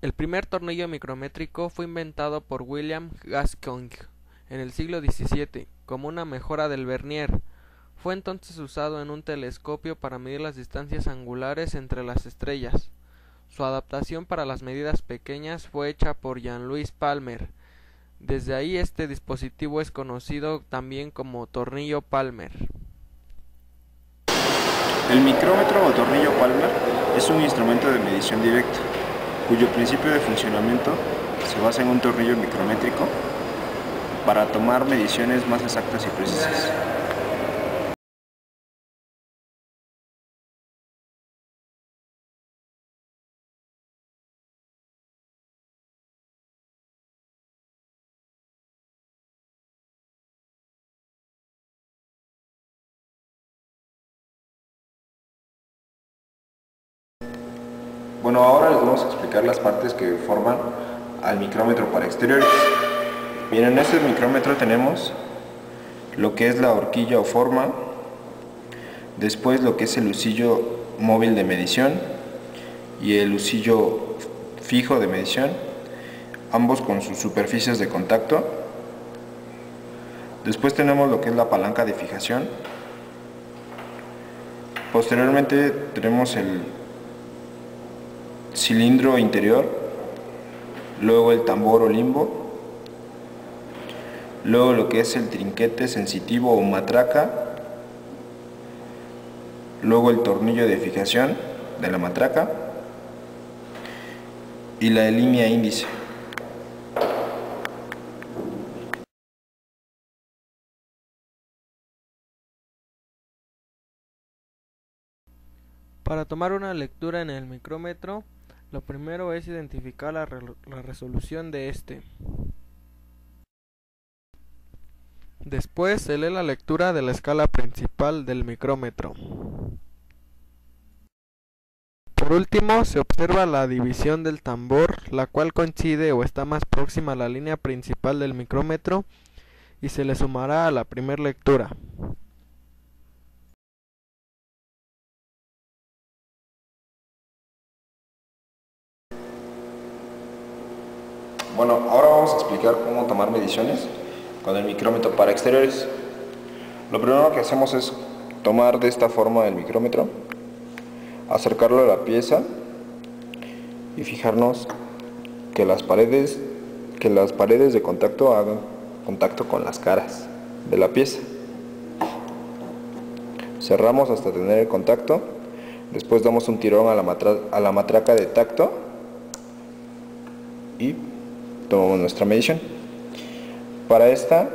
El primer tornillo micrométrico fue inventado por William Gascoigne en el siglo XVII como una mejora del vernier. Fue entonces usado en un telescopio para medir las distancias angulares entre las estrellas. Su adaptación para las medidas pequeñas fue hecha por Jean-Louis Palmer. Desde ahí este dispositivo es conocido también como tornillo Palmer. El micrómetro o tornillo Palmer es un instrumento de medición directa, cuyo principio de funcionamiento se basa en un tornillo micrométrico para tomar mediciones más exactas y precisas. Bueno, ahora les vamos a explicar las partes que forman al micrómetro para exteriores. Bien, en este micrómetro tenemos lo que es la horquilla o forma, después lo que es el husillo móvil de medición y el husillo fijo de medición, ambos con sus superficies de contacto. Después tenemos lo que es la palanca de fijación. Posteriormente tenemos el cilindro interior, luego el tambor o limbo, luego lo que es el trinquete sensitivo o matraca, luego el tornillo de fijación de la matraca y la línea índice. Para tomar una lectura en el micrómetro, lo primero es identificar la resolución de este. Después se lee la lectura de la escala principal del micrómetro. Por último, se observa la división del tambor, la cual coincide o está más próxima a la línea principal del micrómetro y se le sumará a la primera lectura. Bueno, ahora vamos a explicar cómo tomar mediciones con el micrómetro para exteriores. Lo primero que hacemos es tomar de esta forma el micrómetro, acercarlo a la pieza y fijarnos que las paredes de contacto hagan contacto con las caras de la pieza. Cerramos hasta tener el contacto, después damos un tirón a la matraca de tacto y tomamos nuestra medición. Para esta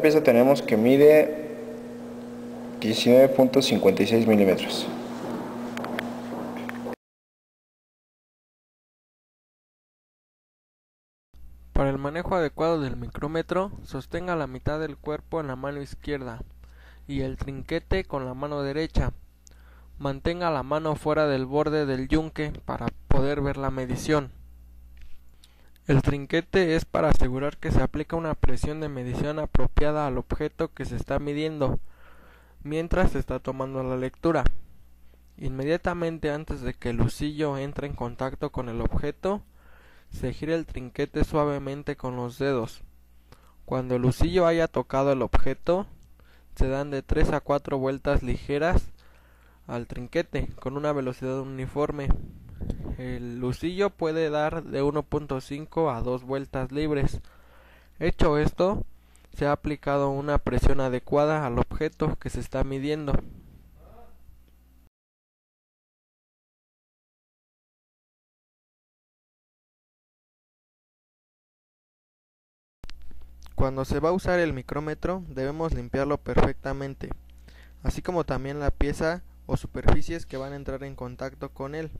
pieza tenemos que mide 19.56 milímetros. Para el manejo adecuado del micrómetro, sostenga la mitad del cuerpo en la mano izquierda y el trinquete con la mano derecha. Mantenga la mano fuera del borde del yunque para poder ver la medición. El trinquete es para asegurar que se aplica una presión de medición apropiada al objeto que se está midiendo mientras se está tomando la lectura. Inmediatamente antes de que el husillo entre en contacto con el objeto, se gira el trinquete suavemente con los dedos. Cuando el husillo haya tocado el objeto, se dan de 3 a 4 vueltas ligeras al trinquete con una velocidad uniforme. El husillo puede dar de 1.5 a 2 vueltas libres. Hecho esto, se ha aplicado una presión adecuada al objeto que se está midiendo. Cuando se va a usar el micrómetro, debemos limpiarlo perfectamente, así como también la pieza o superficies que van a entrar en contacto con él.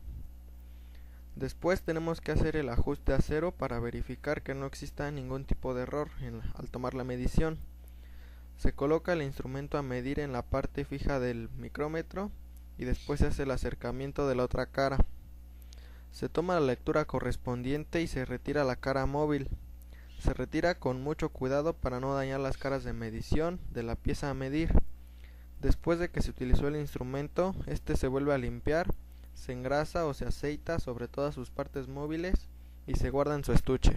Después tenemos que hacer el ajuste a cero para verificar que no exista ningún tipo de error al tomar la medición. Se coloca el instrumento a medir en la parte fija del micrómetro y después se hace el acercamiento de la otra cara. Se toma la lectura correspondiente y se retira la cara móvil. Se retira con mucho cuidado para no dañar las caras de medición de la pieza a medir. Después de que se utilizó el instrumento, este se vuelve a limpiar se engrasa o se aceita sobre todas sus partes móviles y se guarda en su estuche.